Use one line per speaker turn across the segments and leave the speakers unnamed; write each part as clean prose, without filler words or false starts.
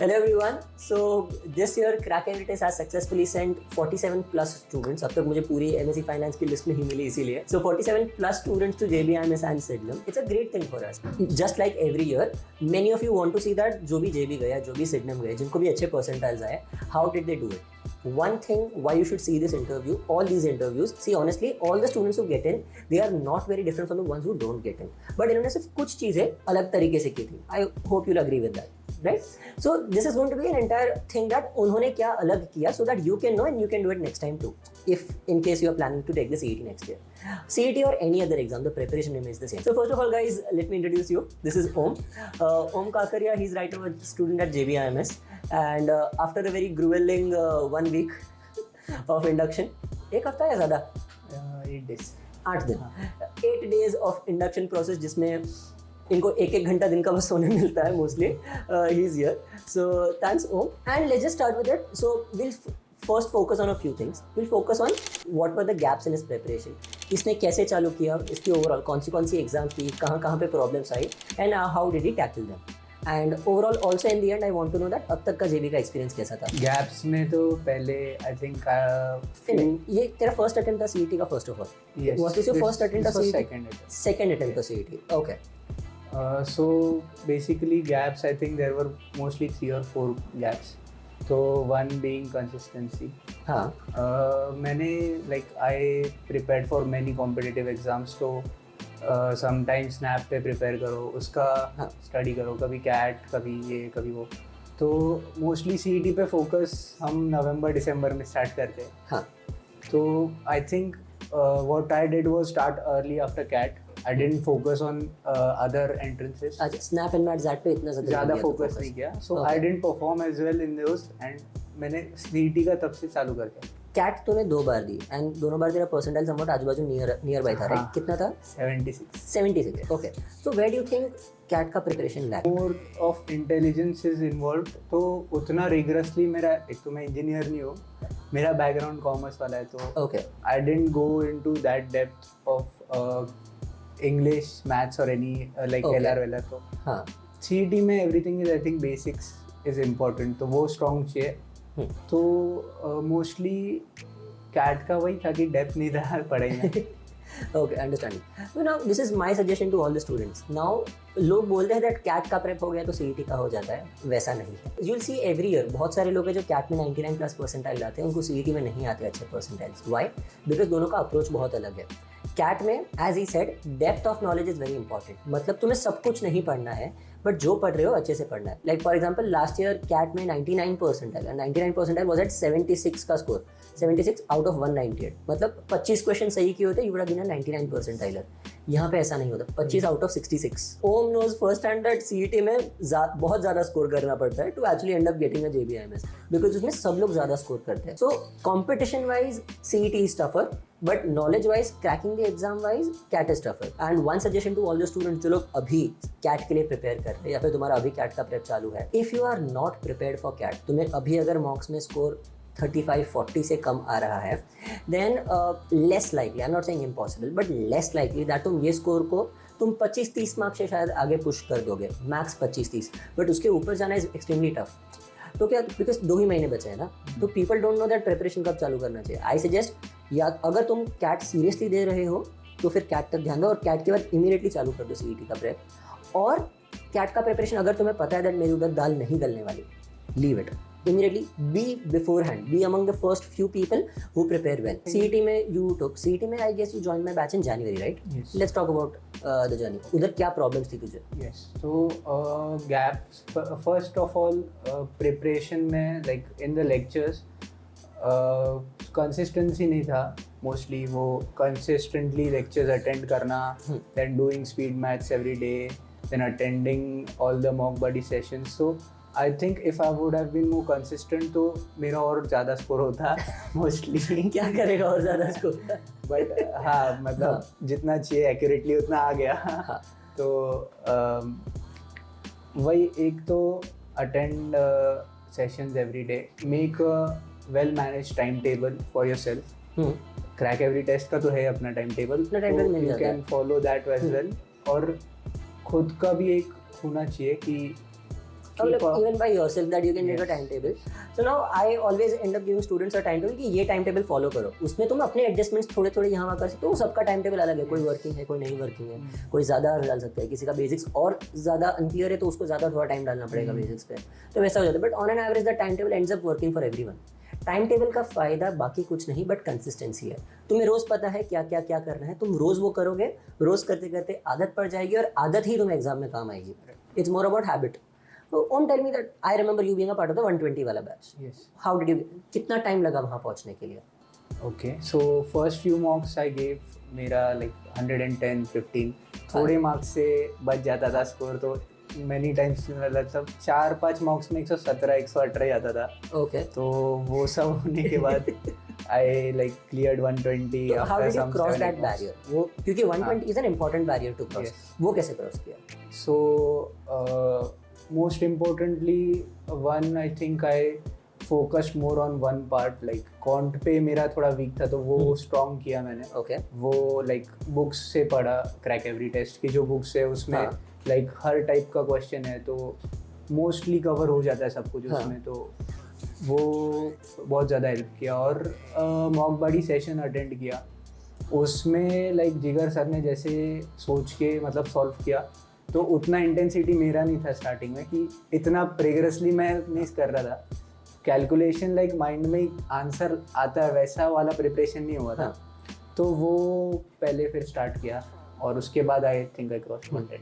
Hello everyone. So this year Crack Every Test has successfully sent 47 plus students. अब तक मुझे पूरी MSc Finance की लिस्ट नहीं मिली इसीलिए. So 47 plus students to JBIMS and Sydenham. It's a great thing for us. Just like every year, many of you want to see that जो भी JB गया, जो भी Sydenham गए, जिनको भी अच्छे percentiles आए, how did they do it? One thing why you should see this interview, all these interviews, see honestly, all the students who get in, they are not very different from the ones who don't get in. But इन्होंने सिर्फ कुछ चीजें अलग तरीके से की थी. I hope you'll agree with that, right? So this is going to be an entire thing that उन्होंने क्या अलग किया, so that you can know and you can do it next time too. If in case you are planning to take the CET next year, CET or any other exam, the preparation remains the same. So first of all, guys, let me introduce you. This is Om. Om Kakaria. He's right now a student at JBIMS. And after a very grueling 1 week of induction, एक हफ्ता या ज़्यादा
8 days
8 दिन 8 days of induction process जिसमें इनको एक घंटा दिन का बस सोने मिलता है mostly. He is here. So thanks Om. And let's just start with it. So we'll first focus on a few things. We'll focus on what were the gaps in his preparation. इसने कैसे चालू किया, इसकी overall कौन सी exams थी, कहाँ पे problems आई, and how did he tackle them. And overall also in the end I want to know that अब तक का जेबी का एक्सपीरियंस कैसा था.
गैप्स में तो पहले आई थिंक
ये तेरा फर्स्ट अटेम्प्ट था सीईटी का first of all. What this your first attempt था सीईटी? सेकंड अटेम्प्ट था CET. Okay.
So basically gaps, I think there were mostly 3 or 4 gaps. So one being consistency.
हाँ.
मैंने I prepared for many competitive exams, तो sometimes snap पे prepare करो, उसका study करो, कभी कैट, कभी ये, कभी वो. तो मोस्टली सीईटी पे फोकस हम नवंबर दिसंबर में स्टार्ट करते हैं.
हाँ.
तो I think what I did was start early after CAT. I didn't focus on other entrances.
अच्छा, स्नैप एंड मैट ज़ैट पे इतना
ज़्यादा फोकस नहीं किया. So I didn't perform as well in those and मैंने सीईटी का तब से चालू कर दिया.
कैट तूने 2 बार दी एंड दोनों बार तेरा परसेंटाइल समवट आजू बाजू नियर बाय था, राइट? कितना था? 76. Okay. So where do you think CAT का preparation lack?
More of intelligence is involved. तो उतना रिगरसली मेरा, एक तो मैं इंजीनियर नहीं हूँ, मेरा बैकग्राउंड कॉमर्स वाला है, तो
okay
I didn't go into that depth of English, maths और एनी लाइक एलआर वेलर. तो
हाँ,
सीईटी में everything is, I think basics is important, तो वो स्ट्रॉन्ग चाहिए. तो मोस्टली कैट का वही था कि डेप्थ नहीं था पढ़ाई में.
Okay, understanding. So now this is my suggestion to all the students. Now लोग बोलते हैं that कैट का प्रेप हो गया तो सीईटी का हो जाता है. वैसा नहीं है. You'll see every year बहुत सारे लोग हैं जो कैट में 99 प्लस परसेंटाइल लाते हैं, उनको सीईटी में नहीं आते अच्छे परसेंटाइल्स. Why? Because दोनों का अप्रोच बहुत अलग है. कैट में as he said depth of knowledge is very important. मतलब तुम्हें सब कुछ नहीं पढ़ना है, बट जो पढ़ रहे हो अच्छे से पढ़ना है. Like for example last year CAT में 99 परसेंटाइल, 99 परसेंटाइल वॉज एट 76 का स्कोर, 76 आउट ऑफ 198. मतलब 25 क्वेश्चन सही किए होते, you would have been a 99 percentiler. यहाँ पे ऐसा नहीं होता. 25 out of 66. Om knows first hand that CET में बहुत ज़्यादा स्कोर करना पड़ता है to actually end up getting a JBIMS, because उसमें सब लोग ज़्यादा स्कोर करते हैं. So competition wise CET is tougher, but knowledge wise, cracking the exam wise, CAT is tougher. And one suggestion to all the students जो लोग अभी cat के लिए प्रिपेयर कर रहे हैं या फिर तुम्हारा अभी कैट का प्रेप चालू है, if you are not prepared for CAT, तुम्हें अभी अगर मॉक्स में स्कोर 35-40 से कम आ रहा है, than less likely, I am not saying impossible, but less likely that तुम ये स्कोर को तुम 25-30 मार्क्स से शायद आगे पुश कर दोगे, मैक्स 25-30, बट उसके ऊपर जाना इज एक्सट्रीमली टफ. तो क्या, बिकॉज 2 ही महीने बचे हैं ना, तो people don't know that preparation कब चालू करना चाहिए. आई सजेस्ट, या अगर तुम कैट सीरियसली दे रहे हो तो फिर कैट तक ध्यान दो, और कैट के बाद इमीडिएटली चालू कर दो सीईटी का प्रेप. और कैट का प्रिपरेशन अगर तुम्हें पता है दैट मेरी उधर दाल नहीं गलने वाली, leave it immediately. Be beforehand, be among the first few people who prepare well. CET में you took, CET में I guess you joined my batch in January, right?
Yes.
Let's talk about the journey. उधर क्या problems थी तुझे?
Yes. So gaps, first of all, preparation में like in the lectures consistency नहीं था. Mostly वो consistently lectures attend करना, then doing speed maths every day, then attending all the mock buddy sessions. So I think if I would have been more consistent तो मेरा और ज़्यादा score होता mostly.
क्या करेगा और ज़्यादा स्कोर?
बट हाँ, मतलब जितना चाहिए एक्यूरेटली उतना आ गया. तो वही, एक तो attend sessions every day, make a well manage time table for yourself. Crack every test का तो है अपना time table, you can follow that as well. और खुद का भी एक होना चाहिए कि
even by yourself that you can make a timetable. So now I always end up giving students a timetable कि ये timetable follow करो. उसमें तुम अपने adjustments थोड़े थोड़े यहाँ वहाँ कर सकते हो. सबका timetable अलग है. कोई working है, कोई नहीं working है. कोई ज़्यादा डाल सकता है. किसी का basics और ज़्यादा unclear है तो उसको ज़्यादा थोड़ा time डालना पड़ेगा basics पे. तो वैसा हो जाता है. But on an average the timetable ends up working for everyone. Time table का फ़ायदा बाकी कुछ नहीं बट कंसिस्टेंसी है. तुम्हें रोज़ पता है क्या क्या क्या करना है, तुम रोज़ वो करोगे, रोज़ करते करते आदत पड़ जाएगी और आदत ही तुम्हें एग्जाम में काम आएगी. It's more about habit. Om tell me that I remember you being a part of the 120 वाला batch.
Yes.
How did you, कितना टाइम लगा वहाँ पहुँचने के लिए?
Okay, so first few marks I gave, मेरा लाइक 110 15 थोड़े मार्क्स से बच जाता था स्कोर. तो मैनी टाइम्स मतलब 4-5 मार्क्स में 117 118 आता था.
ओके.
तो वो सब होने के बाद I like cleared 120.
How did you cross that barrier? वो क्योंकि 120 is an important barrier to cross. वो कैसे क्रॉस किया?
सो most importantly one I think I focused more on one part, like quant पे मेरा थोड़ा वीक था तो वो strong किया मैंने.
ओके.
वो like books से पढ़ा, क्रैक एवरी टेस्ट की जो बुक्स है उसमें like हर टाइप का क्वेश्चन है तो मोस्टली कवर हो जाता है सब कुछ उसमें. तो वो बहुत ज़्यादा हेल्प किया. और मॉक बडी सेशन अटेंड किया, उसमें लाइक जिगर सर ने जैसे सोच के मतलब सॉल्व किया तो उतना इंटेंसिटी मेरा नहीं था स्टार्टिंग में कि इतना रिगरसली मैं नहीं कर रहा था. कैलकुलेशन लाइक माइंड में आंसर आता है वैसा वाला प्रिपरेशन नहीं हुआ था. तो वो पहले फिर स्टार्ट किया और उसके बाद I think I cross 110.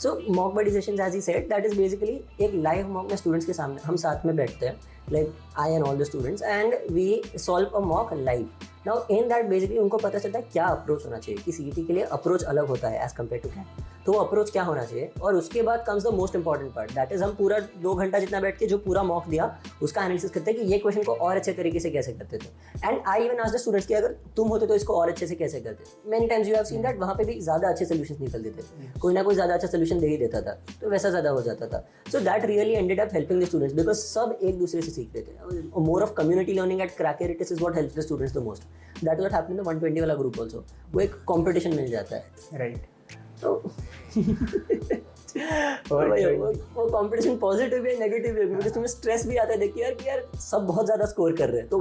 So mock buddy sessions as he said that is basically एक लाइव मॉक में स्टूडेंट्स के सामने हम साथ में बैठते हैं, like I and all the students, and we solve a mock live. Now in that basically उनको पता चलता है क्या अप्रोच होना चाहिए कि सीईटी के लिए अप्रोच अलग होता है एज कम्पेयर टू कैट. तो वो अप्रोच क्या होना चाहिए. और उसके बाद comes the most important part, that is हम पूरा 2 घंटा जितना बैठ के जो पूरा मॉक दिया उसका एनालिसिस करते हैं कि ये क्वेश्चन को और अच्छे तरीके से कैसे करते थे. And I even asked the students कि अगर तुम होते तो इसको और अच्छे से कैसे करते. Many times you have seen that वहाँ पे भी ज़्यादा अच्छे सोल्यूशन निकलते थे. कोई ना कोई ज़्यादा अच्छा सोल्यूशन दे ही देता था तो वैसा ज़्यादा हो जाता था. So that really ended up helping the students because सब एक दूसरे से सीखते थे. More of community learning at Crackerites is what helps the students the most. That is what happened in the 120 वाला ग्रुप आल्सो. वो एक कंपटीशन मिल जाता है.
राइट.
तो वो कंपटीशन पॉजिटिव है नेगेटिव है बिकॉज तुम्हें स्ट्रेस भी आता है देख के यार कि यार सब बहुत ज़्यादा स्कोर कर रहे हैं. तो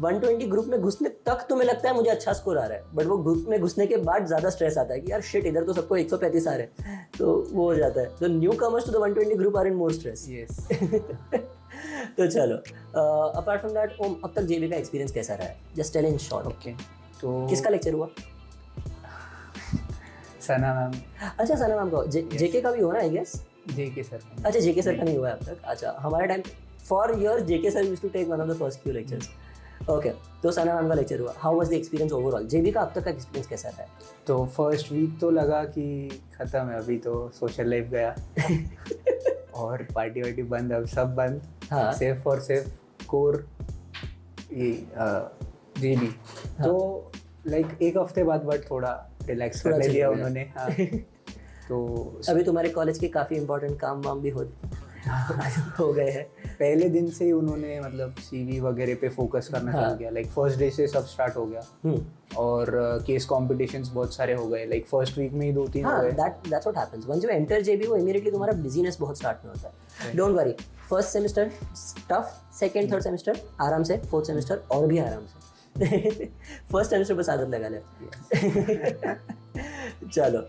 120 ग्रुप में घुसने तक तुम्हें लगता है मुझे अच्छा स्कोर आ रहा है, बट वो ग्रुप में घुसने के बाद ज़्यादा स्ट्रेस आता है कि यार शिट इधर तो सबको 135 आ रहे हैं. तो वो हो जाता है. The newcomers to the 120 group are in more stress. तो चलो अपार्ट फ्रॉम दैट ओम अब तक जेबी का एक्सपीरियंस कैसा रहा है? Just tell in short.
Okay. तो
किसका लेक्चर हुआ?
सना मैम.
अच्छा सना मैम का. जेके का भी हुआ ना आई गेस?
JK sir.
अच्छा जेके सर का नहीं हुआ है अब तक. अच्छा हमारे time for year JK sir used to take one of the first few lectures. Okay. तो सना मैम का लेक्चर हुआ. How was the experience overall? JB का अब तक का एक्सपीरियंस कैसा रहा है?
तो फर्स्ट वीक तो लगा कि ख़त्म है, अभी तो सोशल लाइफ गया और पार्टी वार्टी बंद, अब सब बंद.
हाँ.
सेफ और सेफ कोर ये जेबी. तो लाइक एक हफ्ते बाद बट थोड़ा रिलैक्स कर लिया उन्होंने. हाँ. तो
अभी तुम्हारे कॉलेज के काफ़ी इंपॉर्टेंट काम वाम भी हो गए हैं.
पहले दिन से ही उन्होंने मतलब सीवी वगैरह पे फोकस करना चालू किया. लाइक फर्स्ट डे से सब स्टार्ट हो गया और केस कॉम्पिटिशंस बहुत सारे हो गए. लाइक फर्स्ट वीक में ही 2-3 हो गए.
That's what happens once you enter JB. वो इमीडिएटली तुम्हारा बिजीनेस बहुत स्टार्ट में होता है. Don't worry. First semester tough, second third semester आराम से, फोर्थ सेमेस्टर और भी आराम से. फर्स्ट सेमेस्टर बस आदत लगा ले. चलो